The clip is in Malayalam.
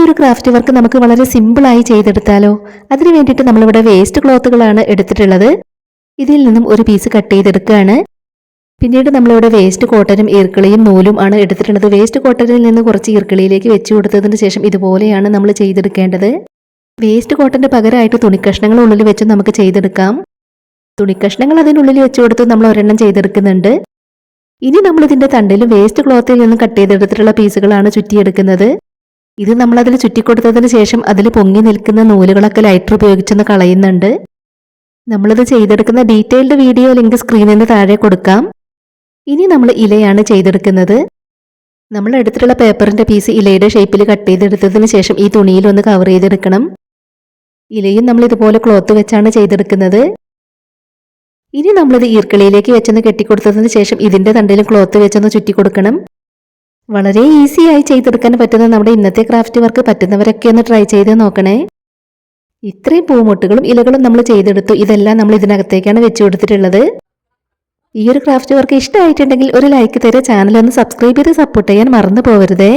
ഒരു ക്രാഫ്റ്റ് വർക്ക് നമുക്ക് വളരെ സിമ്പിളായി ചെയ്തെടുത്താലോ? അതിനു വേണ്ടിയിട്ട് നമ്മളിവിടെ വേസ്റ്റ് ക്ലോത്തുകളാണ് എടുത്തിട്ടുള്ളത്. ഇതിൽ നിന്നും ഒരു പീസ് കട്ട് ചെയ്തെടുക്കുകയാണ്. പിന്നീട് നമ്മളിവിടെ വേസ്റ്റ് കോട്ടനും ഈർക്കിളിയും നൂലും ആണ് എടുത്തിട്ടുള്ളത്. വേസ്റ്റ് കോട്ടനിൽ നിന്ന് കുറച്ച് ഈർക്കിളിയിലേക്ക് വെച്ച് കൊടുത്തതിന് ശേഷം ഇതുപോലെയാണ് നമ്മൾ ചെയ്തെടുക്കേണ്ടത്. വേസ്റ്റ് കോട്ടന്റെ പകരമായിട്ട് തുണിക്കഷ്ണങ്ങൾ ഉള്ളിൽ വെച്ച് നമുക്ക് ചെയ്തെടുക്കാം. തുണിക്കഷ്ണങ്ങൾ അതിനുള്ളിൽ വെച്ച് കൊടുത്ത് നമ്മൾ ഒരെണ്ണം ചെയ്തെടുക്കുന്നുണ്ട്. ഇനി നമ്മൾ ഇതിന്റെ തണ്ടിലും വേസ്റ്റ് ക്ലോത്തിൽ നിന്ന് കട്ട് ചെയ്തെടുത്തിട്ടുള്ള പീസുകളാണ് ചുറ്റിയെടുക്കുന്നത്. ഇത് നമ്മൾ അതിൽ ചുറ്റിക്കൊടുത്തതിന് ശേഷം അതിൽ പൊങ്ങി നിൽക്കുന്ന നൂലുകളൊക്കെ ലൈറ്റർ ഉപയോഗിച്ചൊന്ന് കളയുന്നുണ്ട്. നമ്മളിത് ചെയ്തെടുക്കുന്ന ഡീറ്റെയിൽഡ് വീഡിയോ ലിങ്ക് സ്ക്രീനിന് താഴെ കൊടുക്കാം. ഇനി നമ്മൾ ഇലയാണ് ചെയ്തെടുക്കുന്നത്. നമ്മൾ എടുത്തിട്ടുള്ള പേപ്പറിന്റെ പീസ് ഇലയുടെ ഷേപ്പിൽ കട്ട് ചെയ്തെടുത്തതിന് ശേഷം ഈ തുണിയിൽ ഒന്ന് കവർ ചെയ്തെടുക്കണം. ഇലയും നമ്മൾ ഇതുപോലെ ക്ലോത്ത് വെച്ചാണ് ചെയ്തെടുക്കുന്നത്. ഇനി നമ്മളിത് ഈർക്കിളിയിലേക്ക് വെച്ചൊന്ന് കെട്ടിക്കൊടുത്തതിന് ശേഷം ഇതിന്റെ തണ്ടിലും ക്ലോത്ത് വെച്ചൊന്ന് ചുറ്റി കൊടുക്കണം. വളരെ ഈസിയായി ചെയ്തെടുക്കാൻ പറ്റുന്ന നമ്മുടെ ഇന്നത്തെ ക്രാഫ്റ്റ് വർക്ക് പറ്റുന്നവരൊക്കെ ഒന്ന് ട്രൈ ചെയ്ത് നോക്കണേ. ഇത്രയും പൂമുട്ടുകളും ഇലകളും നമ്മൾ ചെയ്തെടുത്തു. ഇതെല്ലാം നമ്മൾ ഇതിനകത്തേക്കാണ് വെച്ച് കൊടുത്തിട്ടുള്ളത്. ഈ ഒരു ക്രാഫ്റ്റ് വർക്ക് ഇഷ്ടമായിട്ടുണ്ടെങ്കിൽ ഒരു ലൈക്ക് തരുക. ചാനൽ ഒന്ന് സബ്സ്ക്രൈബ് ചെയ്ത് സപ്പോർട്ട് ചെയ്യാൻ മറന്നു പോകരുതേ.